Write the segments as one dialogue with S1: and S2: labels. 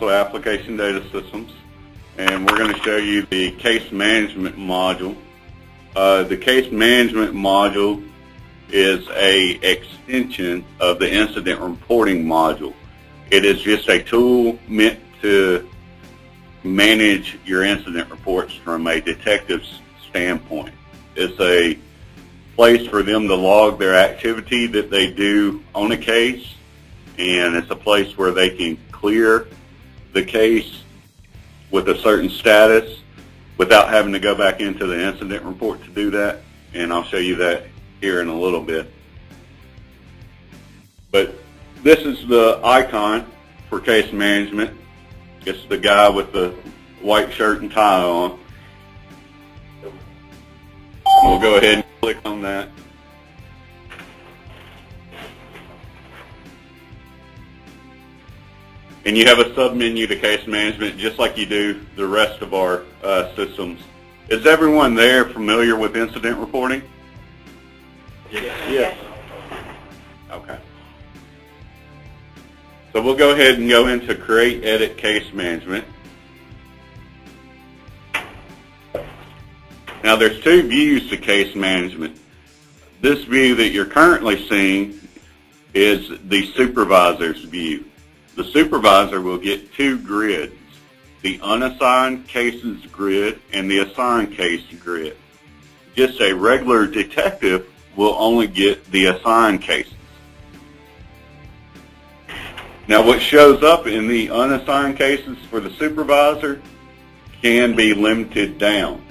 S1: Application Data Systems, and we're going to show you the case management module. The case management module is an extension of the incident reporting module. It is just a tool meant to manage your incident reports from a detective's standpoint. It's a place for them to log their activity that they do on a case, and it's a place where they can clear the case with a certain status without having to go back into the incident report to do that, and I'll show you that here in a little bit. But this is the icon for case management. It's the guy with the white shirt and tie on. We'll go ahead and click on that. And you have a sub-menu to case management just like you do the rest of our systems. Is everyone there familiar with incident reporting? Yes. Okay. So we'll go ahead and go into Create, Edit, Case Management. Now there's two views to case management. This view that you're currently seeing is the supervisor's view. The supervisor will get two grids, the unassigned cases grid and the assigned case grid. Just a regular detective will only get the assigned cases. Now what shows up in the unassigned cases for the supervisor can be limited down.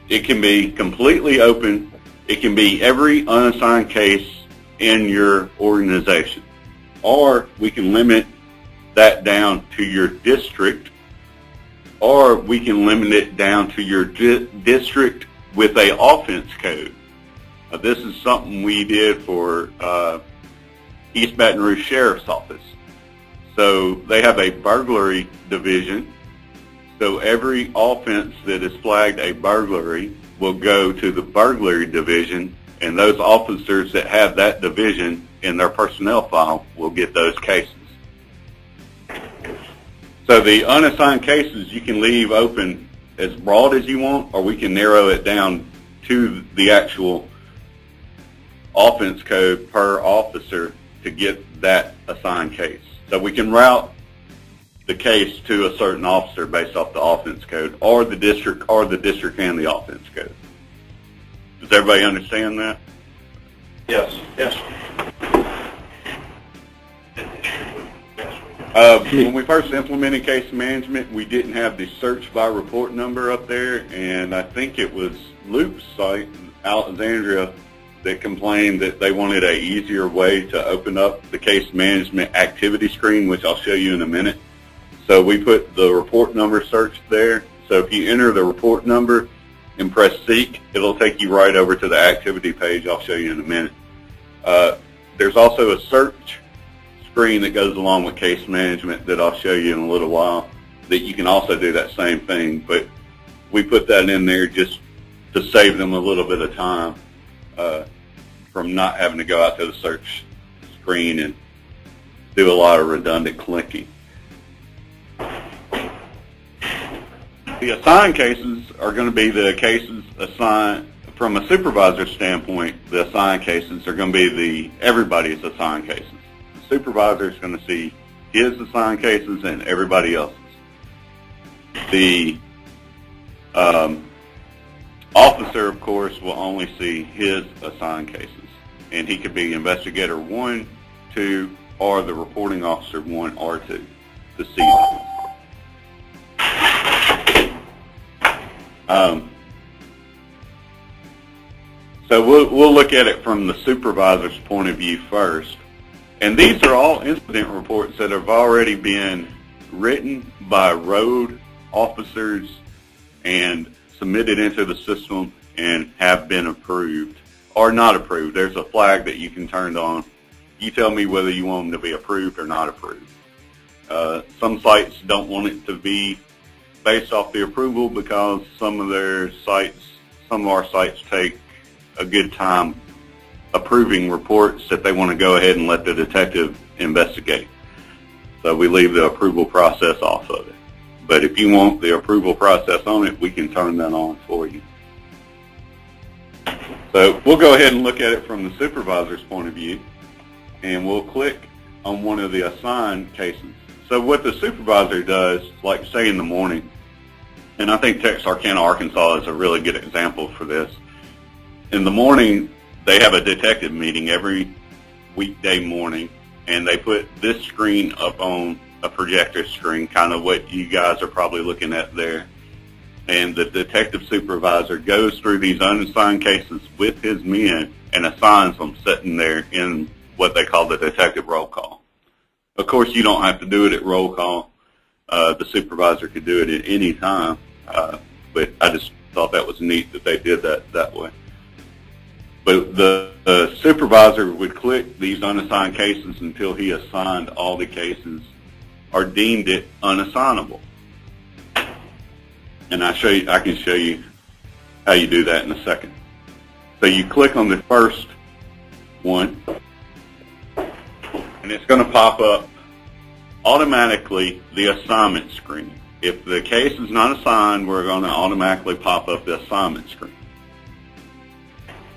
S1: It can be completely open. It can be every unassigned case in your organization. Or we can limit that down to your district, or we can limit it down to your district with a offense code. This is something we did for East Baton Rouge Sheriff's Office. So they have a burglary division. So every offense that is flagged a burglary will go to the burglary division, and those officers that have that division in their personnel file will get those cases. So the unassigned cases you can leave open as broad as you want, or we can narrow it down to the actual offense code per officer to get that assigned case. So we can route the case to a certain officer based off the offense code, or the district and the offense code. Does everybody understand that?
S2: Yes. Yes.
S1: When we first implemented case management, we didn't have the search by report number up there, and I think it was Luke's site, Alexandria, that complained that they wanted an easier way to open up the case management activity screen, which I'll show you in a minute. So we put the report number search there. So if you enter the report number and press Seek, it'll take you right over to the activity page. I'll show you in a minute. There's also a search screen that goes along with case management that I'll show you in a little while that you can also do that same thing, but we put that in there just to save them a little bit of time from not having to go out to the search screen and do a lot of redundant clicking. The assigned cases are going to be the cases assigned from a supervisor standpoint. The assigned cases are going to be everybody's assigned cases. The supervisor is going to see his assigned cases and everybody else's. The officer, of course, will only see his assigned cases, and he could be investigator 1, 2, or the reporting officer 1 or 2 to see them. So we'll look at it from the supervisor's point of view first. And these are all incident reports that have already been written by road officers and submitted into the system and have been approved or not approved. There's a flag that you can turn on. You tell me whether you want them to be approved or not approved. Some sites don't want it to be based off the approval because some of our sites take a good time approving reports that they want to go ahead and let the detective investigate. So we leave the approval process off of it. But if you want the approval process on it, we can turn that on for you. So we'll go ahead and look at it from the supervisor's point of view, and we'll click on one of the assigned cases. So what the supervisor does, like say in the morning, and I think Texarkana, Arkansas is a really good example for this. In the morning, they have a detective meeting every weekday morning, and they put this screen up on a projector screen, kind of what you guys are probably looking at there. And the detective supervisor goes through these unassigned cases with his men and assigns them sitting there in what they call the detective roll call. Of course, you don't have to do it at roll call. The supervisor could do it at any time, but I just thought that was neat that they did that way. But the supervisor would click these unassigned cases until he assigned all the cases or deemed it unassignable. And I can show you how you do that in a second. So you click on the first one, and it's going to pop up automatically the assignment screen. If the case is not assigned, we're going to automatically pop up the assignment screen.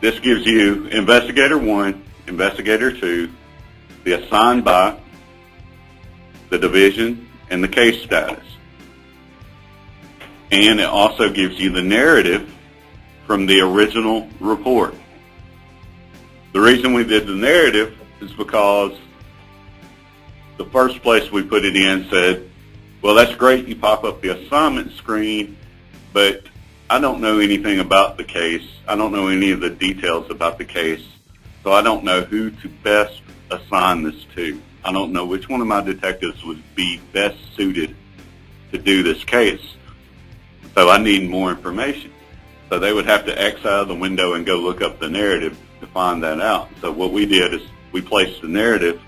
S1: This gives you Investigator 1, Investigator 2, the assigned by, the division, and the case status. And it also gives you the narrative from the original report. The reason we did the narrative is because the first place we put it in said, well, that's great, you pop up the assignment screen, but I don't know anything about the case. I don't know any of the details about the case, so I don't know who to best assign this to. I don't know which one of my detectives would be best suited to do this case. So I need more information. So they would have to X out of the window and go look up the narrative to find that out. So what we did is we placed the narrative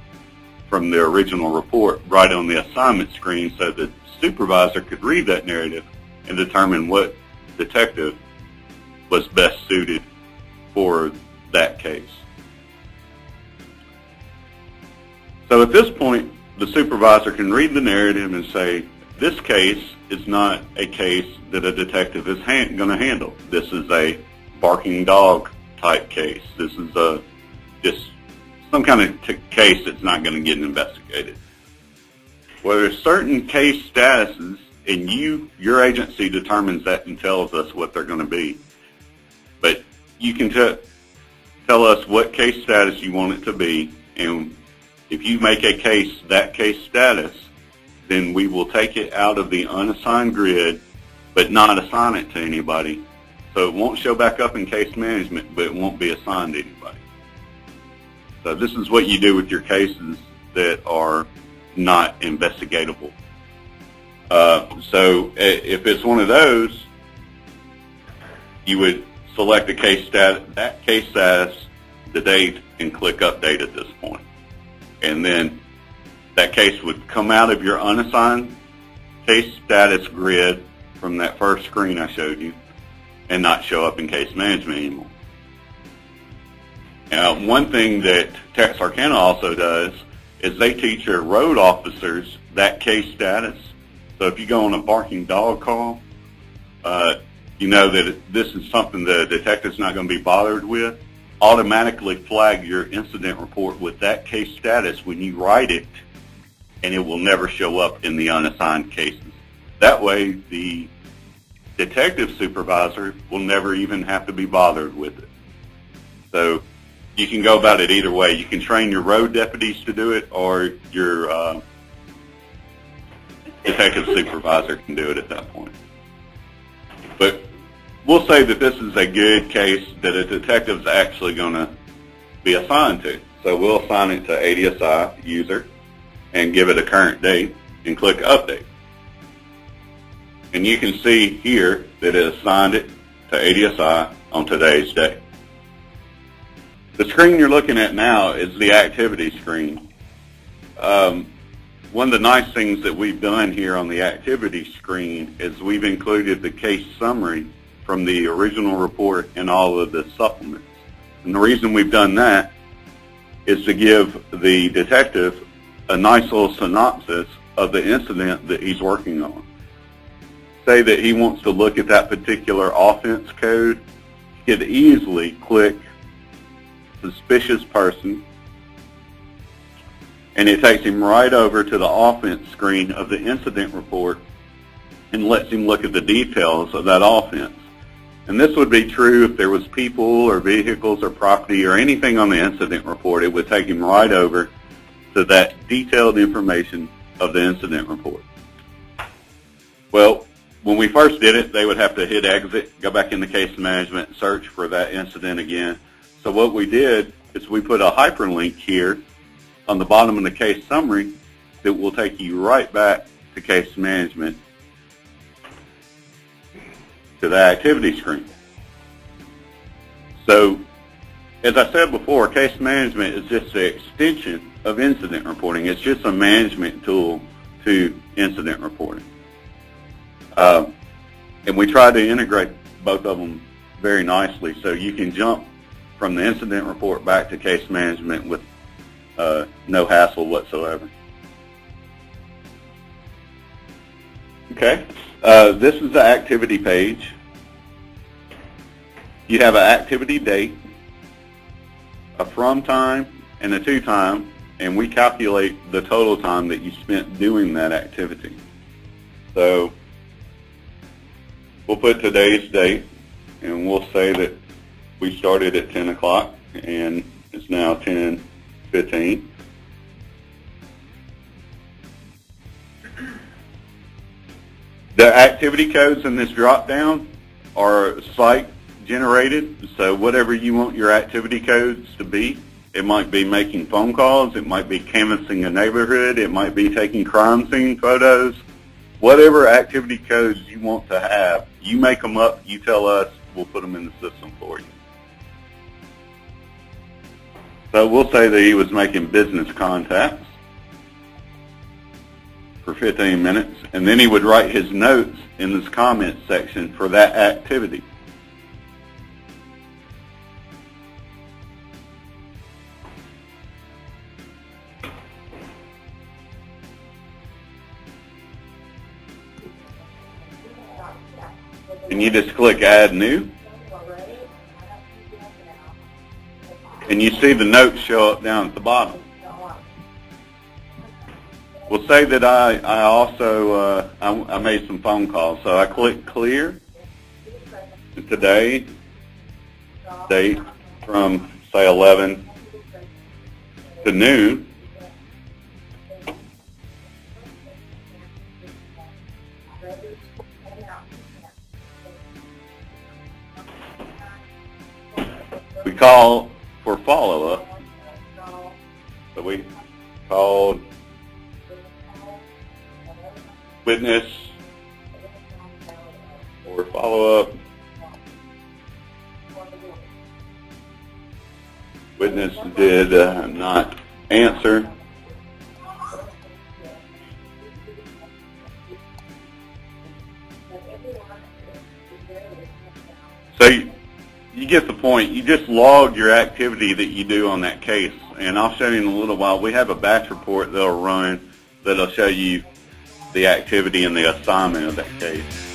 S1: from the original report right on the assignment screen so the supervisor could read that narrative and determine what detective was best suited for that case. So at this point, the supervisor can read the narrative and say, this case is not a case that a detective is going to handle. This is a barking dog type case. This is just some kind of case that's not going to get investigated. Well, there's certain case statuses, and your agency determines that and tells us what they're going to be. But you can tell us what case status you want it to be, and if you make a case that case status, then we will take it out of the unassigned grid, but not assign it to anybody. So it won't show back up in case management, but it won't be assigned to anybody. So this is what you do with your cases that are not investigatable. So if it's one of those, you would select the case status, that case status, the date, and click update at this point. And then that case would come out of your unassigned case status grid from that first screen I showed you and not show up in case management anymore. Now, one thing that Texarkana also does is they teach their road officers that case status. So if you go on a barking dog call, you know that this is something the detective's not going to be bothered with. Automatically flag your incident report with that case status when you write it, and it will never show up in the unassigned cases. That way, the detective supervisor will never even have to be bothered with it. So you can go about it either way. You can train your road deputies to do it, or your detective supervisor can do it at that point. But we'll say that this is a good case that a detective is actually going to be assigned to. So we'll assign it to ADSi user and give it a current date and click update. And you can see here that it assigned it to ADSi on today's date. The screen you're looking at now is the activity screen. One of the nice things that we've done here on the activity screen is we've included the case summary from the original report and all of the supplements. And the reason we've done that is to give the detective a nice little synopsis of the incident that he's working on. Say that he wants to look at that particular offense code, he could easily click suspicious person, and it takes him right over to the offense screen of the incident report and lets him look at the details of that offense. And this would be true if there was people or vehicles or property or anything on the incident report. It would take him right over to that detailed information of the incident report. Well, when we first did it, they would have to hit exit, go back into case management, search for that incident again. So what we did is we put a hyperlink here on the bottom of the case summary that will take you right back to case management, to the activity screen. So, as I said before, case management is just an extension of incident reporting. It's just a management tool to incident reporting. And we try to integrate both of them very nicely so you can jump from the incident report back to case management with no hassle whatsoever. Okay, this is the activity page. You have an activity date, a from time, and a to time, and we calculate the total time that you spent doing that activity. So we'll put today's date, and we'll say that we started at 10 o'clock, and it's now 10:15. The activity codes in this drop-down are site generated, so whatever you want your activity codes to be. It might be making phone calls, it might be canvassing a neighborhood, it might be taking crime scene photos. Whatever activity codes you want to have, you make them up, you tell us, we'll put them in the system for you. So we'll say that he was making business contacts for 15 minutes, and then he would write his notes in this comment section for that activity. And you just click Add New, and you see the notes show up down at the bottom. We'll say that I also I made some phone calls, so I click Clear. And today, date from say 11 to noon. We call for follow-up. So we called witness or follow-up. Witness did not answer. So you get the point. You just log your activity that you do on that case, and I'll show you in a little while. We have a batch report that'll run that'll show you the activity and the assignment of that case.